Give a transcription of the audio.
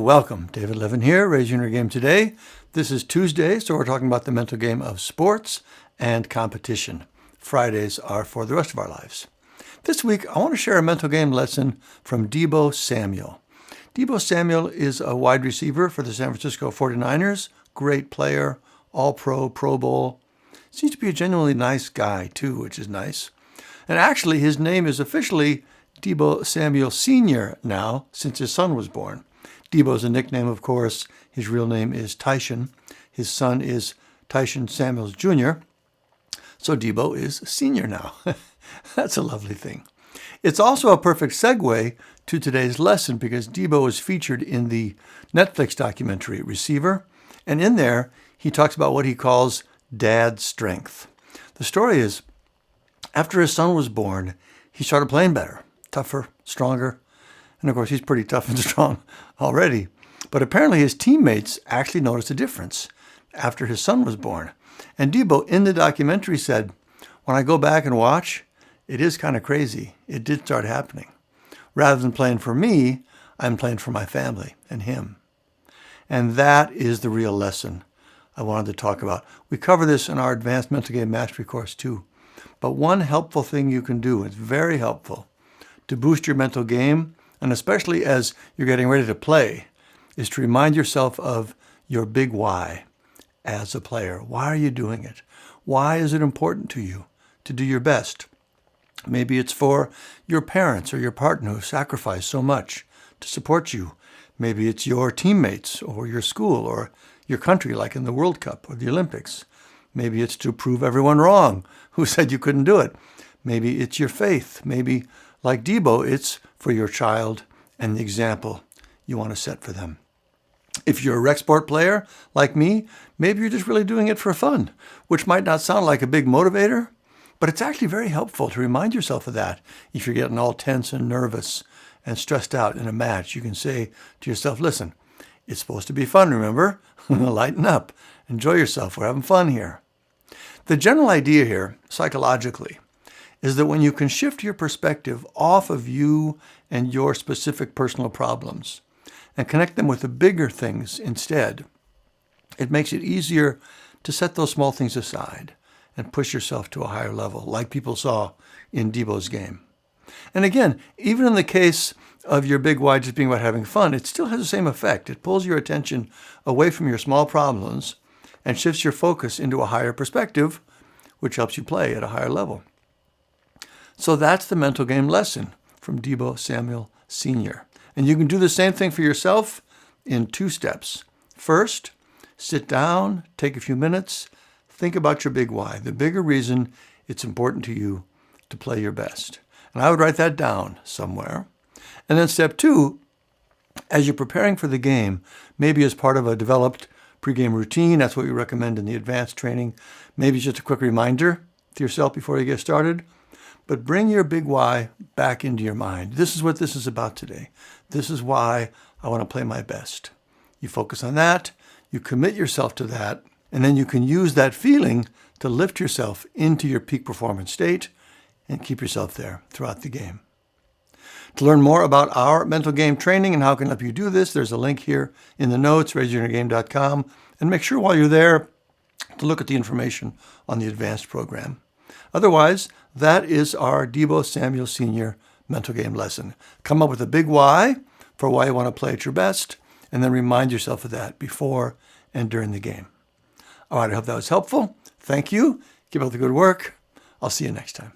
welcome. David Levin here, Raising Your Game Today. This is Tuesday, so we're talking about the mental game of sports and competition. Fridays are for the rest of our lives. This week, I want to share a mental game lesson from Deebo Samuel. Deebo Samuel is a wide receiver for the San Francisco 49ers. Great player, all-pro, Pro Bowl. Seems to be a genuinely nice guy, too, which is nice. And actually, his name is officially Deebo Samuel Sr. now, since his son was born. Deebo is a nickname, of course. His real name is Tyson. His son is Tyson Samuels Jr. So Deebo is senior now. That's a lovely thing. It's also a perfect segue to today's lesson because Deebo is featured in the Netflix documentary Receiver. And in there, he talks about what he calls dad strength. The story is, after his son was born, he started playing better, tougher, stronger. And of course, he's pretty tough and strong already. But apparently his teammates actually noticed a difference after his son was born. And Deebo, in the documentary, said, when I go back and watch, it is kind of crazy. It did start happening. Rather than playing for me, I'm playing for my family and him. And that is the real lesson I wanted to talk about. We cover this in our Advanced Mental Game Mastery course too. But one helpful thing you can do, it's very helpful, to boost your mental game, and especially as you're getting ready to play, is to remind yourself of your big why as a player. Why are you doing it? Why is it important to you to do your best? Maybe it's for your parents or your partner who sacrificed so much to support you. Maybe it's your teammates or your school or your country, like in the World Cup or the Olympics. Maybe it's to prove everyone wrong who said you couldn't do it. Maybe it's your faith. Maybe, like Deebo, it's for your child and the example you want to set for them. If you're a rec sport player, like me, maybe you're just really doing it for fun, which might not sound like a big motivator, but it's actually very helpful to remind yourself of that. If you're getting all tense and nervous and stressed out in a match, you can say to yourself, listen, it's supposed to be fun, remember? Lighten up. Enjoy yourself. We're having fun here. The general idea here, psychologically, is that when you can shift your perspective off of you and your specific personal problems and connect them with the bigger things instead, it makes it easier to set those small things aside and push yourself to a higher level, like people saw in Deebo's game. And again, even in the case of your big why just being about having fun, it still has the same effect. It pulls your attention away from your small problems and shifts your focus into a higher perspective, which helps you play at a higher level. So that's the mental game lesson from Deebo Samuel Sr. And you can do the same thing for yourself in 2 steps. First, sit down, take a few minutes, think about your big why, the bigger reason it's important to you to play your best. And I would write that down somewhere. And then step 2, as you're preparing for the game, maybe as part of a developed pregame routine, that's what we recommend in the advanced training. Maybe it's just a quick reminder to yourself before you get started. But bring your big why back into your mind. This is what this is about today. This is why I want to play my best. You focus on that, you commit yourself to that, and then you can use that feeling to lift yourself into your peak performance state and keep yourself there throughout the game. To learn more about our mental game training and how it can help you do this, there's a link here in the notes, raisingyourgame.com, and make sure while you're there to look at the information on the advanced program. Otherwise, that is our Deebo Samuel Sr. mental game lesson. Come up with a big why for why you want to play at your best, and then remind yourself of that before and during the game. All right, I hope that was helpful. Thank you. Keep up the good work. I'll see you next time.